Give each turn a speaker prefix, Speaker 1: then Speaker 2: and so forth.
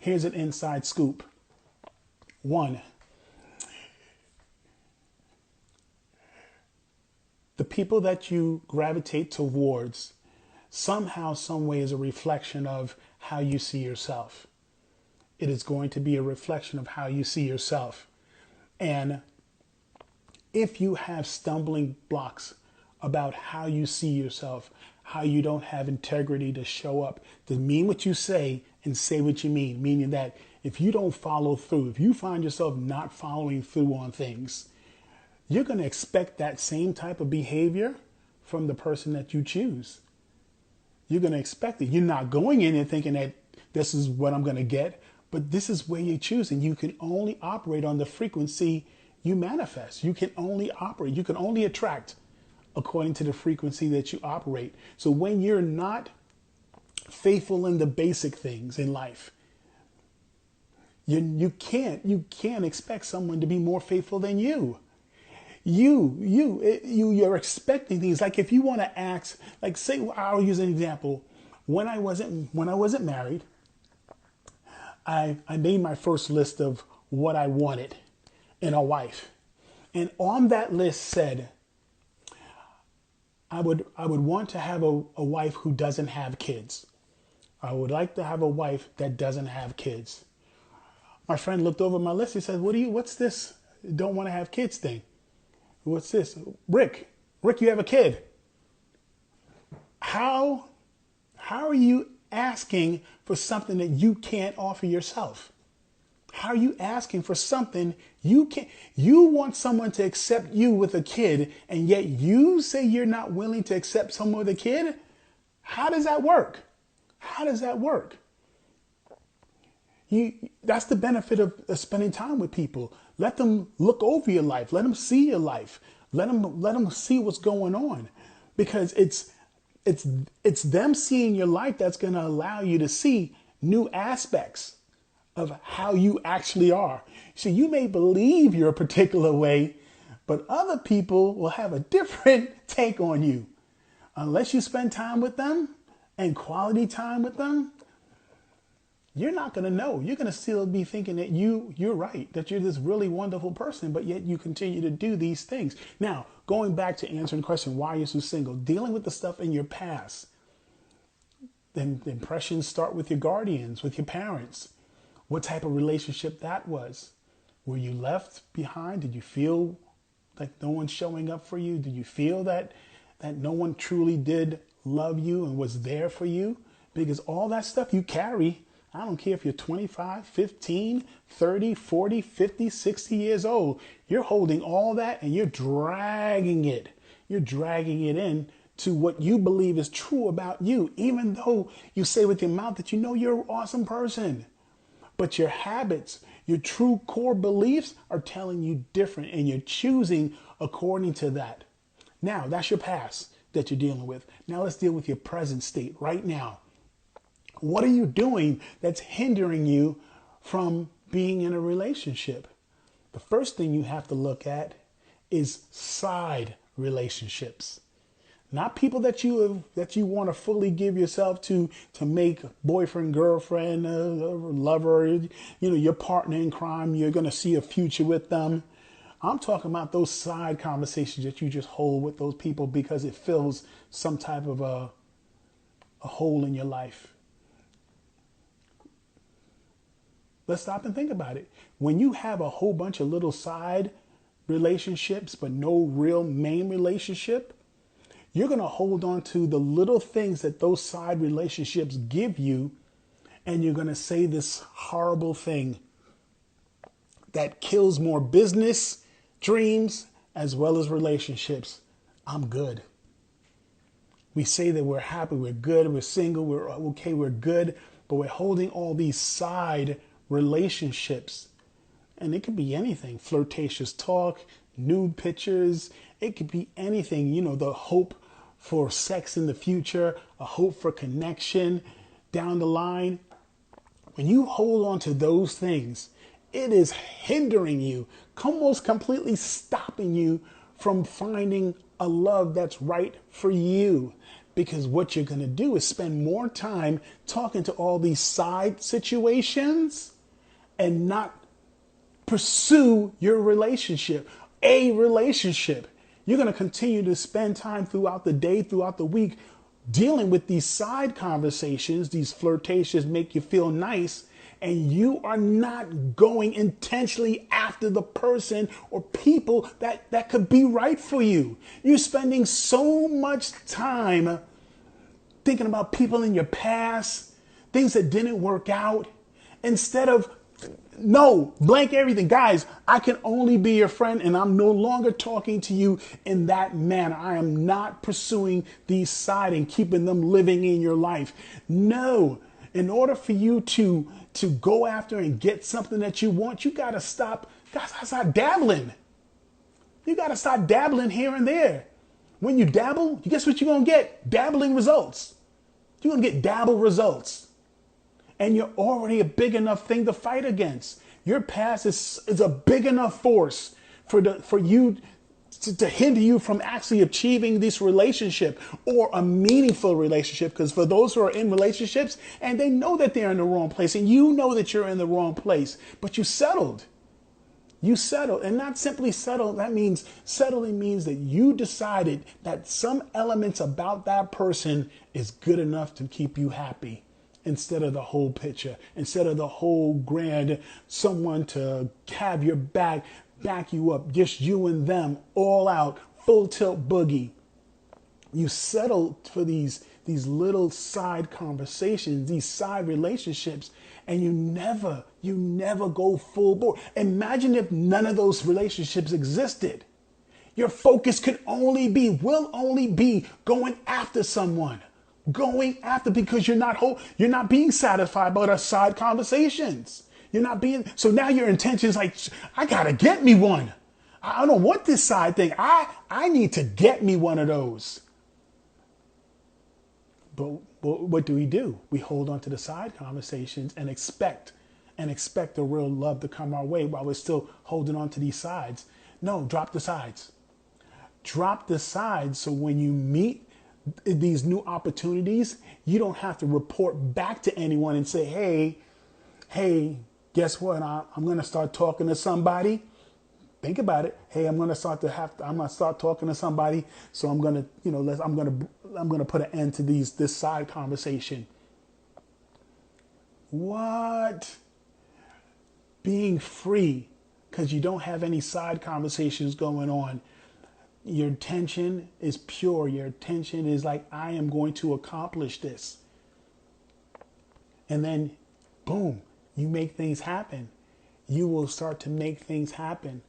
Speaker 1: Here's an inside scoop. One, the people that you gravitate towards somehow, some way is a reflection of how you see yourself. It is going to be a reflection of how you see yourself. And if you have stumbling blocks about how you see yourself, how you don't have integrity to show up, to mean what you say and say what you mean, meaning that if you don't follow through, if you find yourself not following through on things, you're going to expect that same type of behavior from the person that you choose. You're going to expect it. You're not going in and thinking that this is what I'm going to get, but this is where you choose. And you can only operate on the frequency you manifest. You can only operate. You can only attract according to the frequency that you operate. So when you're not faithful in the basic things in life, you can't expect someone to be more faithful than you. You're expecting things. Like if you want to ask, like say, I'll use an example. When I wasn't married, I made my first list of what I wanted in a wife. And on that list said, I would want to have a wife who doesn't have kids. I would like to have a wife that doesn't have kids. My friend looked over my list. He said, what's this don't want to have kids thing? What's this? Rick, you have a kid. How are you asking for something that you can't offer yourself? How are you asking for something you can't? You want someone to accept you with a kid, and yet you say you're not willing to accept someone with a kid? How does that work? How does that work? That's the benefit of spending time with people. Let them look over your life. Let them see your life. Let them see what's going on, because it's them seeing your life that's going to allow you to see new aspects of how you actually are. So you may believe you're a particular way, but other people will have a different take on you. Unless you spend time with them and quality time with them, you're not going to know. You're going to still be thinking that you're right, that you're this really wonderful person, but yet you continue to do these things. Now, going back to answering the question, why you're so single, dealing with the stuff in your past. Then the impressions start with your guardians, with your parents. What type of relationship that was? Were you left behind? Did you feel like no one's showing up for you? Did you feel that no one truly did love you and was there for you? Because all that stuff you carry, I don't care if you're 25, 15, 30, 40, 50, 60 years old, you're holding all that and you're dragging it. You're dragging it in to what you believe is true about you, even though you say with your mouth that you know you're an awesome person. But your habits, your true core beliefs are telling you different, and you're choosing according to that. Now, that's your past that you're dealing with. Now let's deal with your present state right now. What are you doing that's hindering you from being in a relationship? The first thing you have to look at is side relationships. Not people that you want to fully give yourself to make boyfriend, girlfriend, lover, your partner in crime. You're going to see a future with them. I'm talking about those side conversations that you just hold with those people because it fills some type of a hole in your life. Let's stop and think about it. When you have a whole bunch of little side relationships, but no real main relationship, you're going to hold on to the little things that those side relationships give you, and you're going to say this horrible thing that kills more business, dreams, as well as relationships. I'm good. We say that we're happy, we're good, we're single, we're okay, we're good, but we're holding all these side relationships. And it could be anything, flirtatious talk, nude pictures. It could be anything, the hope for sex in the future, a hope for connection down the line. When you hold on to those things, it is hindering you, almost completely stopping you from finding a love that's right for you. Because what you're going to do is spend more time talking to all these side situations and not pursue your relationship, a relationship. You're going to continue to spend time throughout the day, throughout the week, dealing with these side conversations, these flirtations make you feel nice, and you are not going intentionally after the person or people that could be right for you. You're spending so much time thinking about people in your past, things that didn't work out, instead of no, blank everything. Guys, I can only be your friend, and I'm no longer talking to you in that manner. I am not pursuing these side and keeping them living in your life. No, in order for you to go after and get something that you want, you gotta stop dabbling. You gotta stop dabbling here and there. When you dabble, guess what you're gonna get? Dabbling results. You're gonna get dabble results. And you're already a big enough thing to fight against. Your past is a big enough force for you to hinder you from actually achieving this relationship or a meaningful relationship. Because for those who are in relationships and they know that they're in the wrong place and you know that you're in the wrong place, but you settled. You settled, and not simply settle. That means settling means that you decided that some elements about that person is good enough to keep you happy. Instead of the whole picture, instead of the whole grand, someone to have your back you up, just you and them, all out, full tilt boogie. You settle for these little side conversations, these side relationships, and you never go full bore. Imagine if none of those relationships existed. Your focus will only be going after someone. Going after, because you're not being satisfied by the side conversations. So now your intention is like, I gotta get me one. I don't want this side thing. I need to get me one of those. But what do? We hold on to the side conversations and expect the real love to come our way while we're still holding on to these sides. No, drop the sides. Drop the sides so when you meet these new opportunities, you don't have to report back to anyone and say, hey, guess what? I'm going to start talking to somebody. Think about it. Hey, I'm going to start talking to somebody. So I'm going to put an end to this side conversation. What? Being free because you don't have any side conversations going on. Your intention is pure. Your intention is like, I am going to accomplish this. And then, boom, you make things happen. You will start to make things happen.